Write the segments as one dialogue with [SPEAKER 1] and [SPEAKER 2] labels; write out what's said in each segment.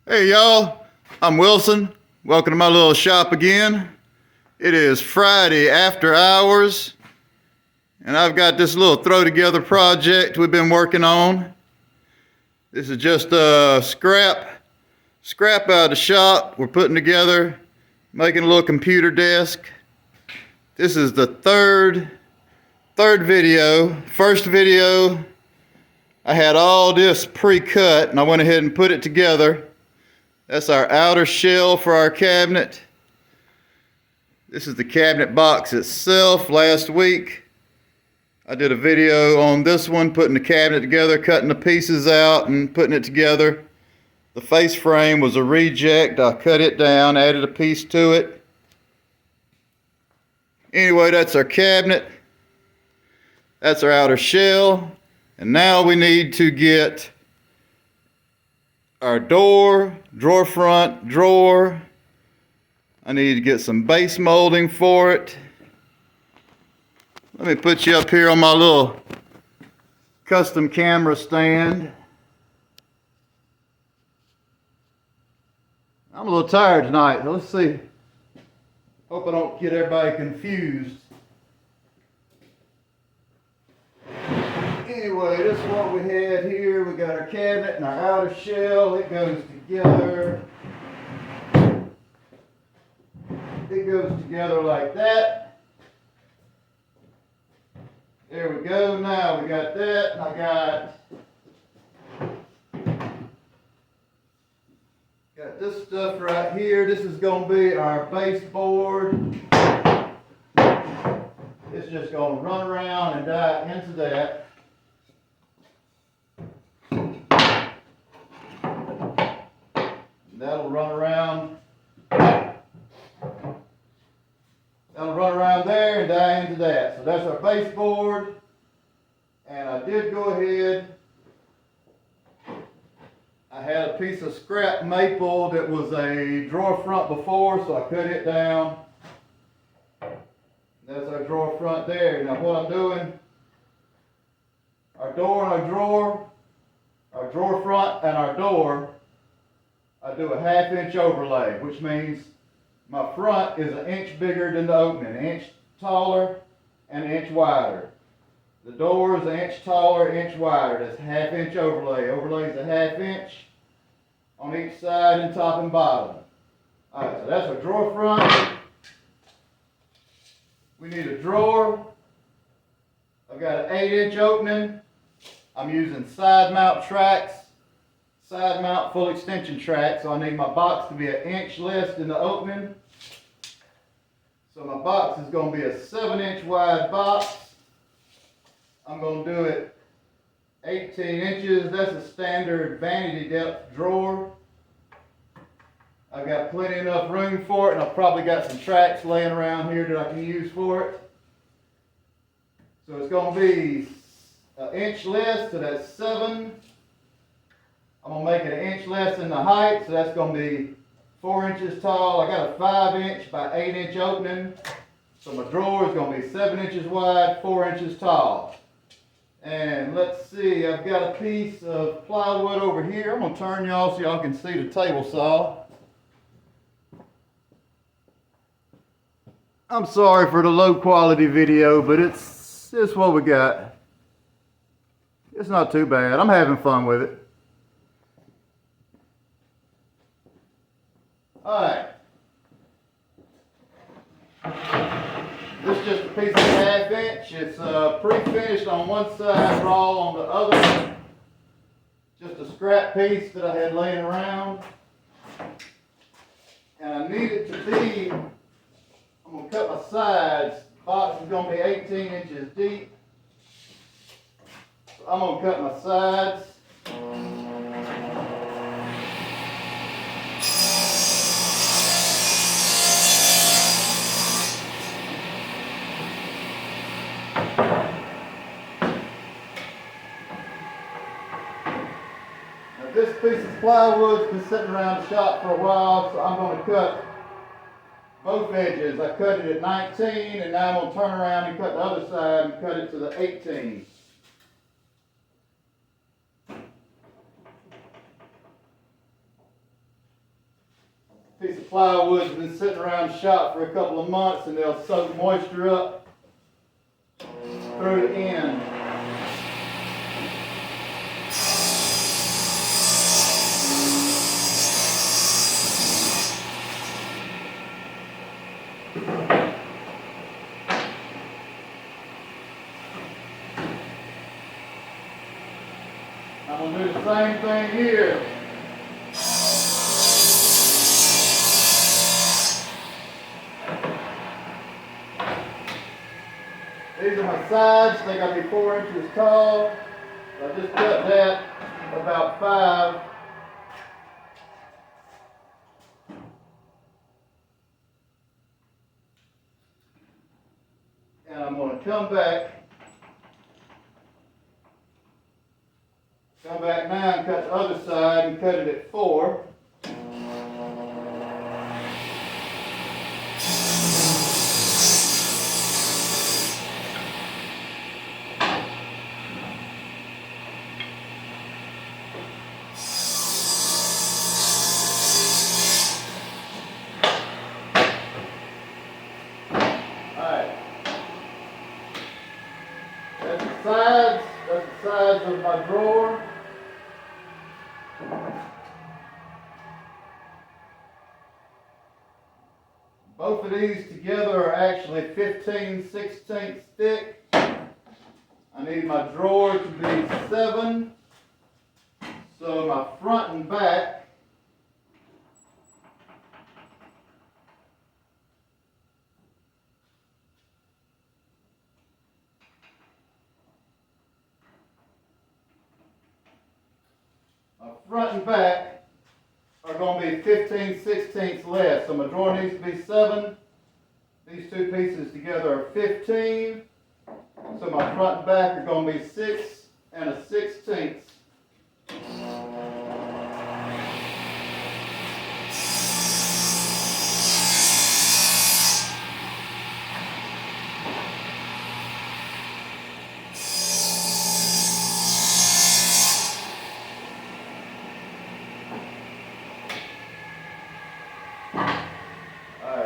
[SPEAKER 1] Hey y'all, I'm Wilson. Welcome to my little shop again. It is Friday after hours, and I've got this little throw together project we've been working on. This is just a scrap out of the shop we're putting together, making a little computer desk. This is the third video. First video, I had all this pre-cut and I went ahead and put it together. That's our outer shell for our cabinet. This is the cabinet box itself. Last week, I did a video on this one, putting the cabinet together, cutting the pieces out and putting it together. The face frame was a reject. I cut it down, added a piece to it. Anyway, that's our cabinet. That's our outer shell. And now we need to get our drawer front drawer. I need to get some base molding for it. Let me put you up here on my little custom camera stand. I'm a little tired tonight. Let's see. Hope I don't get everybody confused. Anyway, this is what we had here. We got our cabinet and our outer shell. It goes together. It goes together like that. There we go. Now we got that, and I got this stuff right here. This is going to be our baseboard. It's just going to run around and die into that. That'll run around. That'll run around there and die into that. So that's our baseboard. And I did go ahead. I had a piece of scrap maple that was a drawer front before, so I cut it down. That's our drawer front there. Now what I'm doing, our door and our drawer front and our door, I do a 1/2 inch overlay, which means my front is 1 inch bigger than the opening, 1 inch taller and 1 inch wider. The door is 1 inch taller, 1 inch wider. That's 1/2 inch overlay. Overlay is a 1/2 inch on each side and top and bottom. Alright, so that's our drawer front. We need a drawer. I've got an 8 inch opening. I'm using side mount tracks. Side mount full extension track, so I need my box to be 1 inch less than the opening. So my box is going to be a 7 inch wide box. I'm going to do it 18 inches. That's a standard vanity depth drawer. I've got plenty enough room for it, and I've probably got some tracks laying around here that I can use for it. So it's going to be 1 inch less, so that's 7. I'm going to make it 1 inch less in the height, so that's going to be 4 inches tall. I got a 5 inch by 8 inch opening, so my drawer is going to be 7 inches wide, 4 inches tall. And let's see, I've got a piece of plywood over here. I'm going to turn y'all so y'all can see the table saw. I'm sorry for the low quality video, but it's what we got. It's not too bad. I'm having fun with it. Alright, this is just a piece of 1/2 inch. It's pre-finished on one side, raw on the other. Just a scrap piece that I had laying around. And I need it to be, I'm going to cut my sides. The box is going to be 18 inches deep. So I'm going to cut my sides. This piece of plywood's been sitting around the shop for a while, so I'm going to cut both edges. I cut it at 19, and now I'm going to turn around and cut the other side and cut it to the 18. piece of plywood has been sitting around the shop for a couple of months, and they'll soak moisture up through the end. I'm going to do the same thing here. These are my sides. They got to be 4 inches tall. I just cut that about 5. And I'm going to come back now and cut the other side and cut it at 4. That's the sides of my drawer. Both of these together are actually 15/16 thick. I need my drawer to be 7. So my front and back are going to be 15/16 less. So my drawer needs to be 7. These two pieces together are 15. So my front and back are going to be 6 1/16.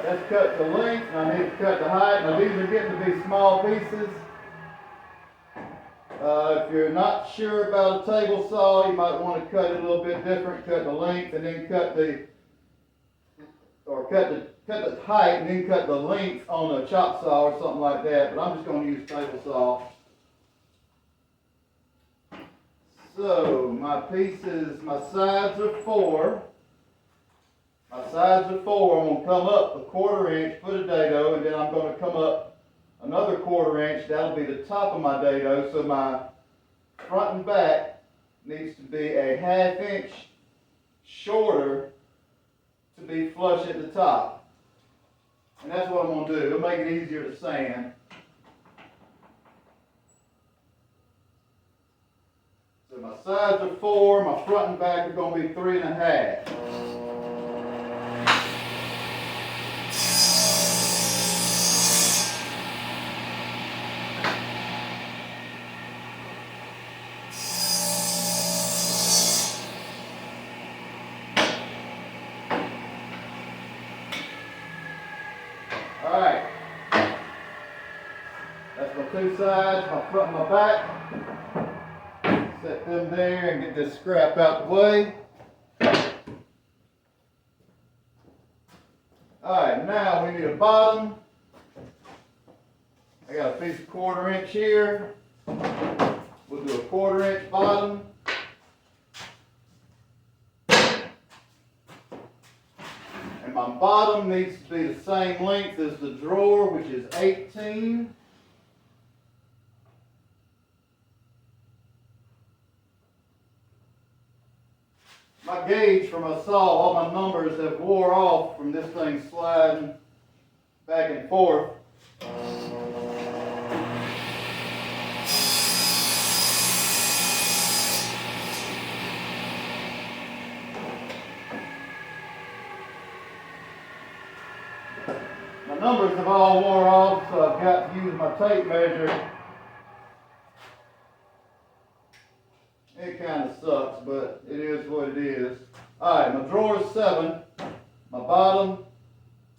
[SPEAKER 1] Let's cut the length, and I need to cut the height. Now these are getting to be small pieces. If you're not sure about a table saw, you might want to cut it a little bit different. Cut the length and then cut the height and then cut the length on a chop saw or something like that. But I'm just going to use table saw. So my pieces, my sides are 4. My sides are 4. I'm going to come up a 1/4 inch, put a dado, and then I'm going to come up another 1/4 inch. That'll be the top of my dado. So my front and back needs to be a 1/2 inch shorter to be flush at the top. And that's what I'm going to do. It'll make it easier to sand. So my sides are 4. My front and back are going to be 3 1/2. Alright, that's my 2 sides, my front and my back. Set them there and get this scrap out the way. Alright, now we need a bottom. I got a piece of 1/4 inch here. We'll do a 1/4 inch bottom. And my bottom needs to be the same length as the drawer, which is 18. My gauge for my saw, all my numbers have wore off from this thing sliding back and forth. My numbers have all wore off, so I've got to use my tape measure. It kind of sucks, but it is what it is. Alright, my drawer is 7. My bottom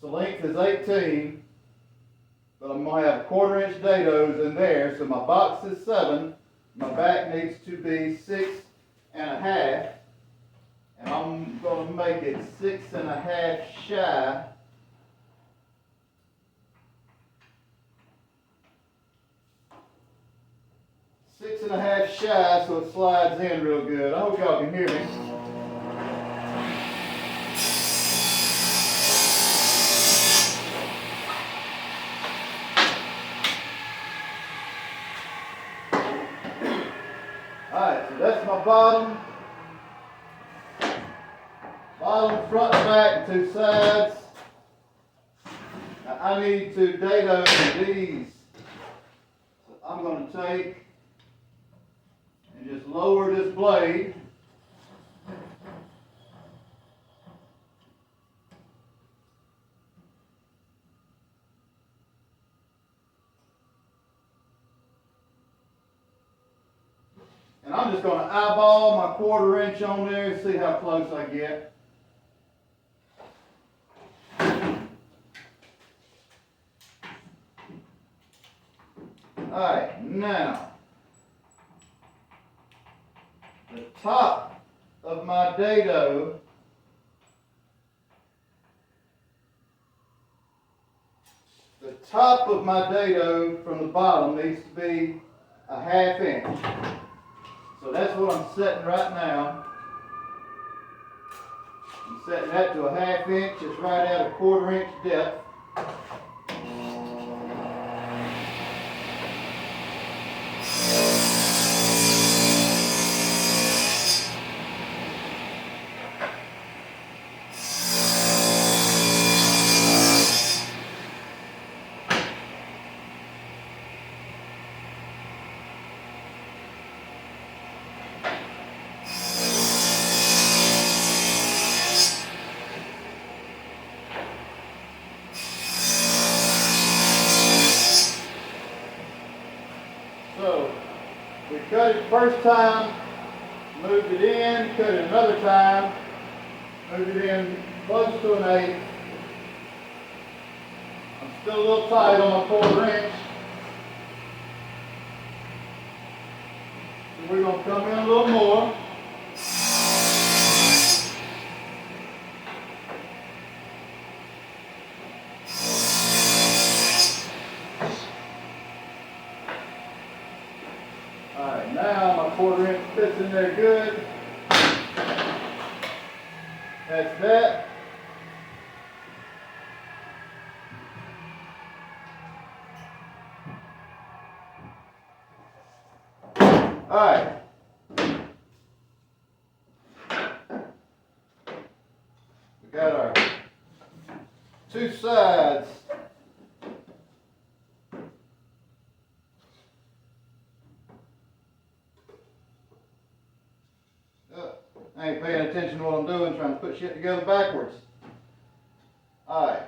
[SPEAKER 1] to length is 18, but I'm going to have 1/4 inch dados in there, so my box is 7. My back needs to be 6.5, and I'm going to make it 6.5 shy. Six and a half shy, so it slides in real good. I hope y'all can hear me. Alright, so that's my bottom. Bottom, front, and back, and 2 sides. Now I need to dado these. So I'm going to take and just lower this blade. And I'm just going to eyeball my 1/4 inch on there and see how close I get. Alright, now, the top of my dado from the bottom needs to be a 1/2 inch. So that's what I'm setting right now. I'm setting that to a 1/2 inch. It's right at a 1/4 inch depth. So, we cut it first time, moved it in, cut it another time, moved it in close to an 1/8. I'm still a little tight on my 1/4 inch. So we're going to come in a little more. Alright, now my 1/4 inch fits in there good. That's that. Alright. We got our 2 sides. I ain't paying attention to what I'm doing, trying to put shit together backwards. Alright.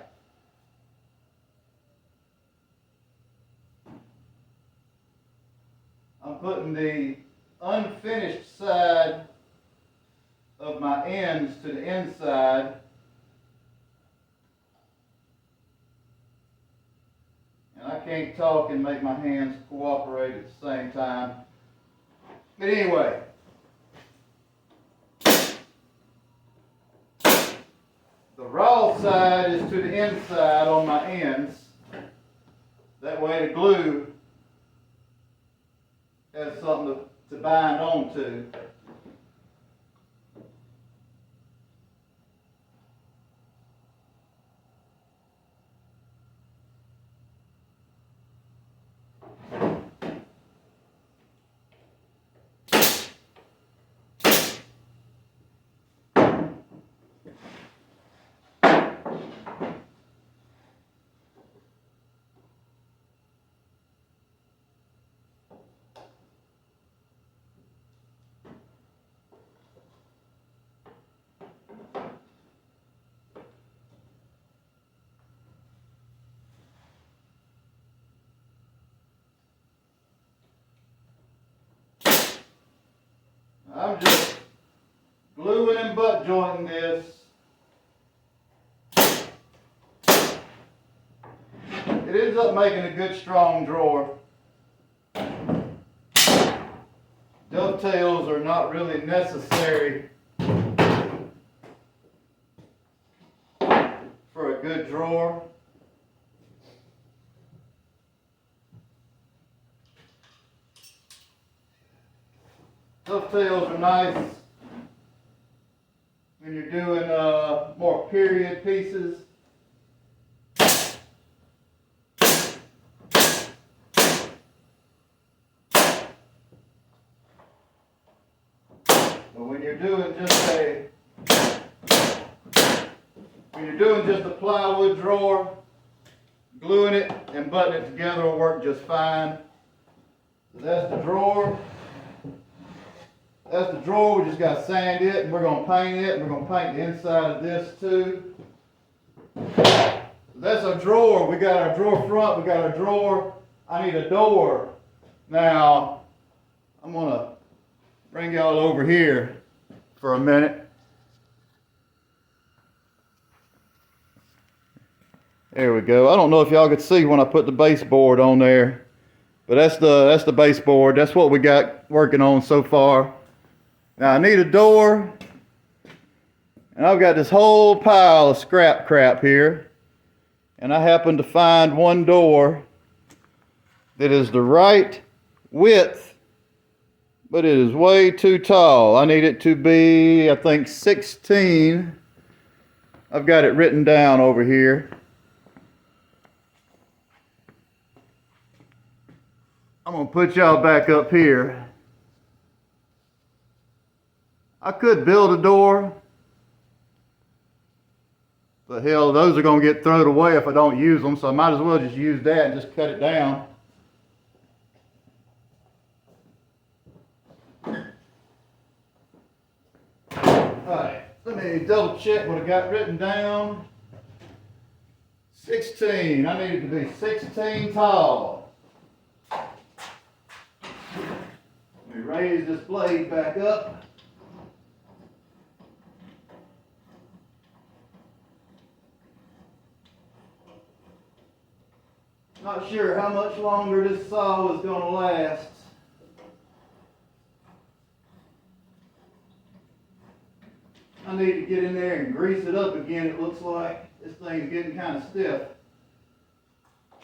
[SPEAKER 1] I'm putting the unfinished side of my ends to the inside. And I can't talk and make my hands cooperate at the same time. But anyway. The raw side is to the inside on my ends. That way the glue has something to bind onto. I'm just gluing and butt jointing this ends up making a good strong drawer. Dovetails are not really necessary for a good drawer. Dovetails are nice when you're doing more period pieces. But when you're doing just a plywood drawer, gluing it and buttoning it together will work just fine. So that's the drawer. That's the drawer. We just got to sand it, and we're going to paint it, and we're going to paint the inside of this too. So that's our drawer. We got our drawer front, we got our drawer. I need a door. Now, I'm going to bring y'all over here for a minute. There we go. I don't know if y'all could see when I put the baseboard on there, but that's the baseboard. That's what we got working on so far. Now I need a door, and I've got this whole pile of scrap crap here, and I happen to find one door that is the right width, but it is way too tall. I need it to be, I think, 16. I've got it written down over here. I'm going to put y'all back up here. I could build a door, but hell, those are going to get thrown away if I don't use them, so I might as well just use that and just cut it down. Alright, let me double check what I got written down. 16. I need it to be 16 tall. Let me raise this blade back up. Not sure how much longer this saw is going to last. I need to get in there and grease it up again. It looks like this thing's getting kind of stiff.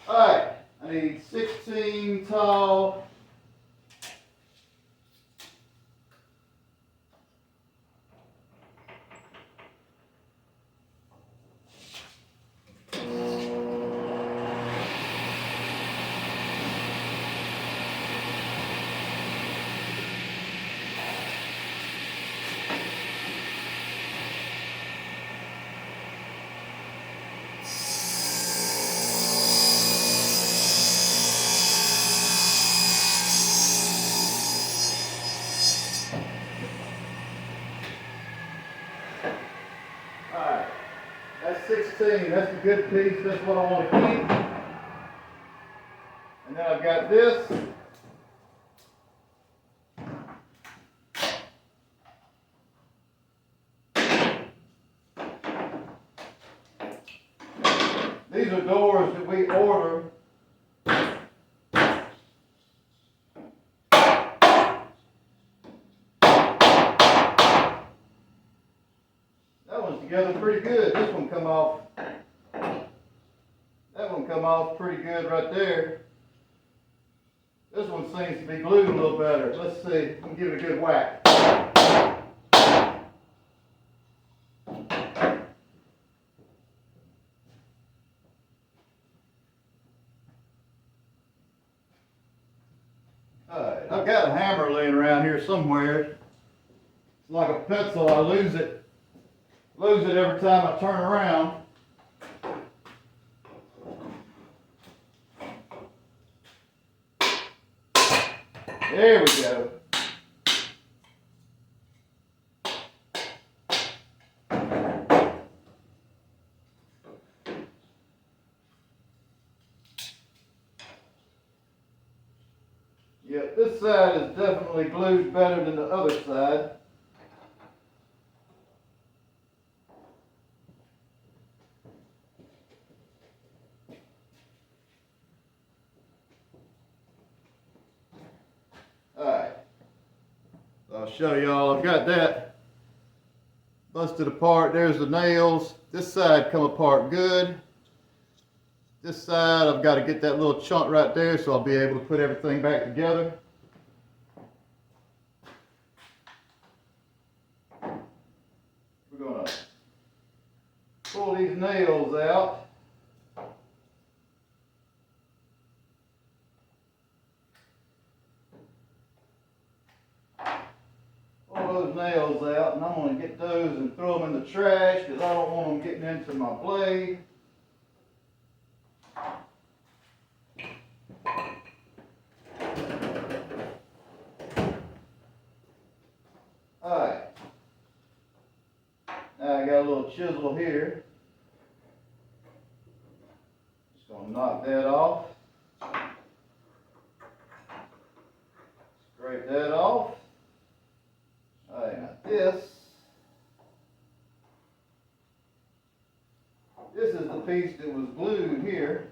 [SPEAKER 1] Alright, I need 16 tall. Alright, that's 16. That's a good piece. That's what I want to keep. And then I've got this. These are doors that we order. That one's together pretty good. This one come off. That one come off pretty good right there. This one seems to be glued a little better. Let's see. Let me give it a good whack. Alright, I've got a hammer laying around here somewhere. It's like a pencil. I lose it every time I turn around. There we go. Yep, this side is definitely glued better than the other side. I'll show y'all. I've got that busted apart. There's the nails. This side come apart good. This side, I've got to get that little chunk right there so I'll be able to put everything back together. We're going to pull these nails out. Pull those nails out, and I'm going to get those and throw them in the trash because I don't want them getting into my blade. Alright, now I got a little chisel here. Just going to knock that off. Scrape that off. Alright, now this is the piece that was glued here.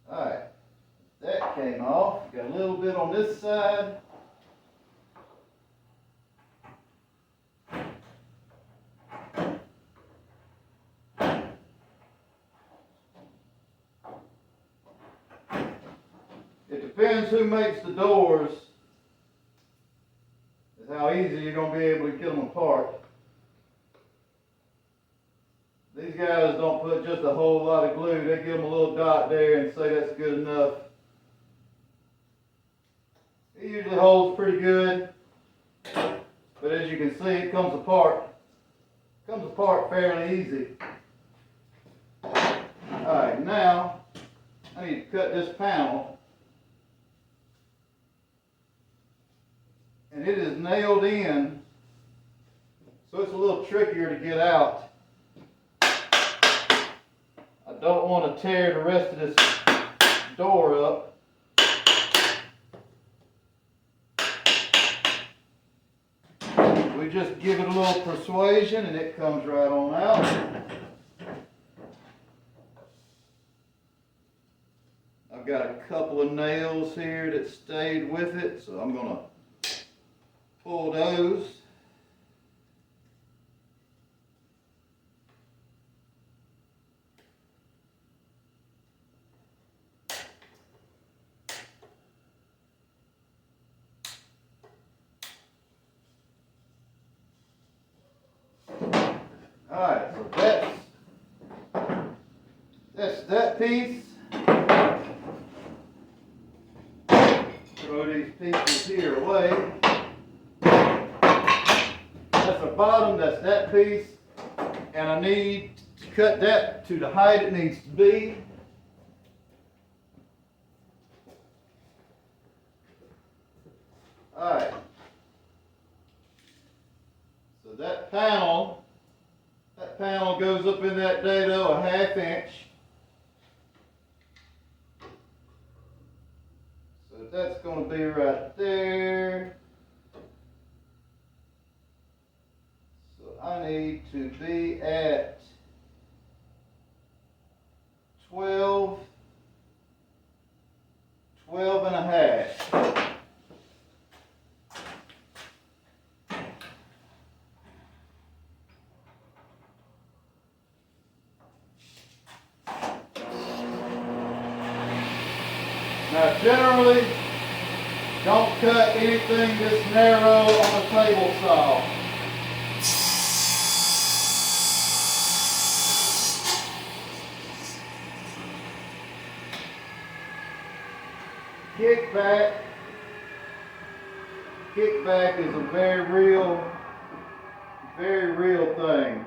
[SPEAKER 1] Alright, that came off. Got a little bit on this side. It depends who makes the doors, is how easy you're going to be able to get them apart. These guys don't put just a whole lot of glue. They give them a little dot there and say that's good enough. It usually holds pretty good, but as you can see, it comes apart. It comes apart fairly easy. Alright, now I need to cut this panel. And it is nailed in, so it's a little trickier to get out. I don't want to tear the rest of this door up. We just give it a little persuasion and it comes right on out. I've got a couple of nails here that stayed with it, so I'm going to pull those. Alright, so that's that piece. Throw these pieces here away. That's the bottom, that's that piece, and I need to cut that to the height it needs to be. Alright, so that panel goes up in that dado a 1/2 inch. So that's going to be right there. I need to be at 12 and a half. Now generally, don't cut anything this narrow on a table saw. Kickback is a very real thing.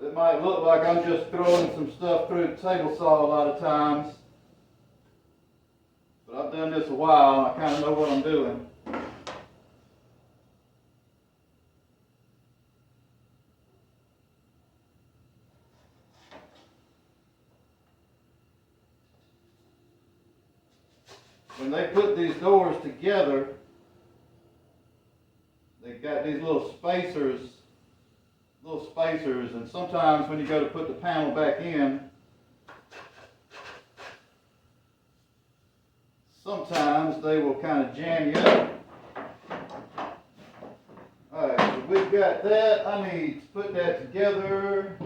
[SPEAKER 1] It might look like I'm just throwing some stuff through the table saw a lot of times, but I've done this a while and I kind of know what I'm doing. When they put these doors together, they've got these little spacers, and sometimes when you go to put the panel back in, sometimes they will kind of jam you up. Alright, so we've got that. I need to put that together.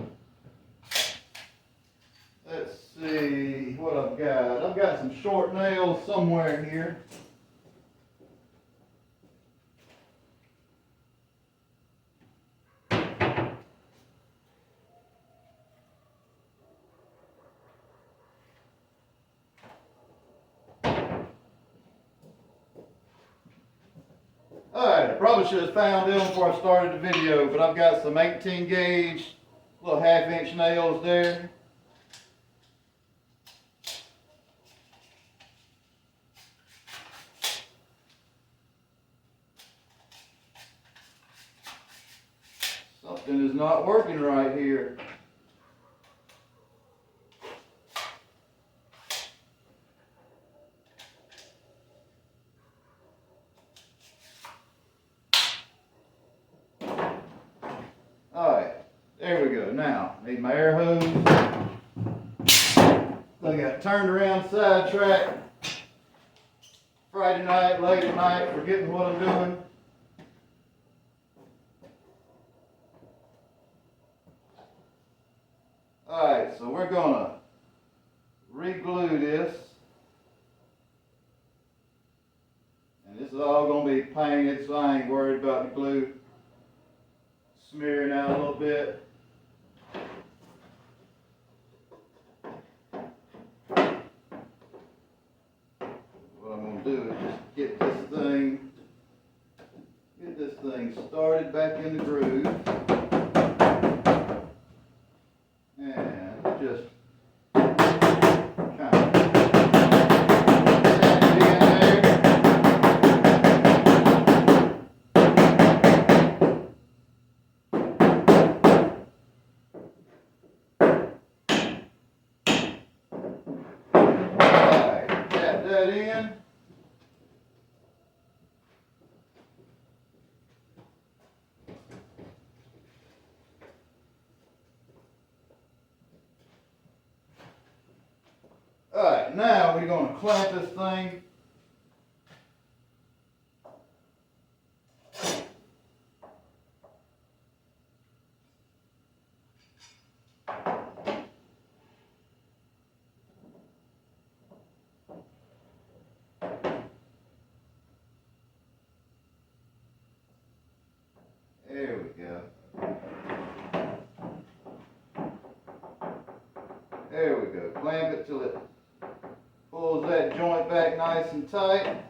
[SPEAKER 1] Let's see what I've got. I've got some short nails somewhere here. Alright, I probably should have found them before I started the video, but I've got some 18 gauge little 1/2 inch nails there. Something is not working right here. Alright, there we go. Now, need my air hose. I got turned around sidetrack. Friday night, late at night, forgetting what I'm doing. Alright, so we're gonna re-glue this. And this is all gonna be painted, so I ain't worried about the glue smearing out a little bit. What I'm gonna do is just get this thing started back in the groove. And just kind of tap it in there. Alright, tap that in. Alright, now we're going to clamp this thing. There we go. There we go. Clamp it till it pulls that joint back nice and tight.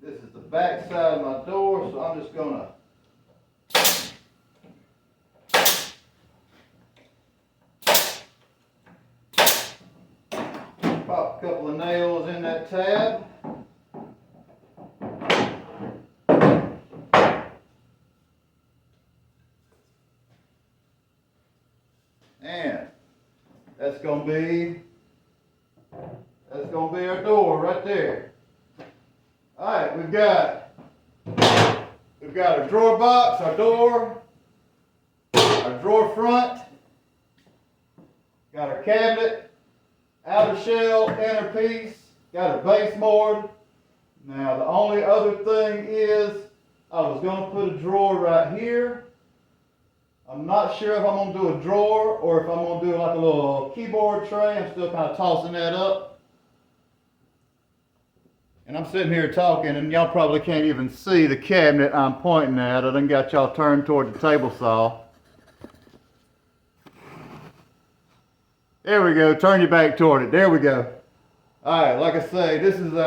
[SPEAKER 1] This is the back side of my door, so I'm just gonna pop a couple of nails in that tab. And that's gonna be our door right there. Alright, we've got our drawer box, our door, our drawer front, got our cabinet, outer shell, inner piece, got our baseboard. Now the only other thing is I was gonna put a drawer right here. I'm not sure if I'm going to do a drawer or if I'm going to do like a little keyboard tray. I'm still kind of tossing that up. And I'm sitting here talking and y'all probably can't even see the cabinet I'm pointing at. I done got y'all turned toward the table saw. There we go. Turn your back toward it. There we go. Alright, like I say, this is we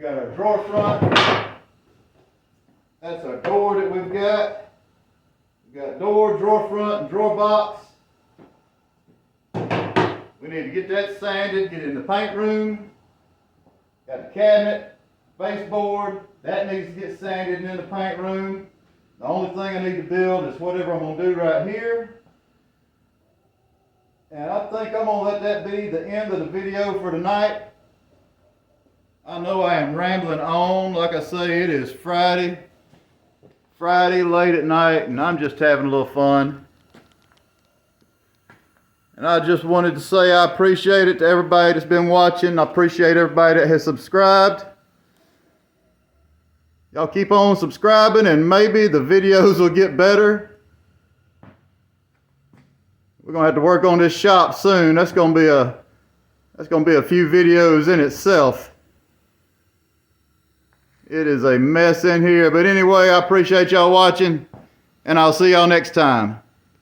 [SPEAKER 1] got our drawer front. That's our door that we've got. We've got door, drawer front, and drawer box. We need to get that sanded, get it in the paint room. Got the cabinet, baseboard. That needs to get sanded and in the paint room. The only thing I need to build is whatever I'm going to do right here. And I think I'm gonna let that be the end of the video for tonight. I know I am rambling on. Like I say, it is Friday late at night, and I'm just having a little fun. And I just wanted to say I appreciate it to everybody that's been watching. I appreciate everybody that has subscribed. Y'all keep on subscribing and maybe the videos will get better. We're gonna have to work on this shop soon. That's gonna be a few videos in itself. It is a mess in here, but anyway, I appreciate y'all watching, and I'll see y'all next time.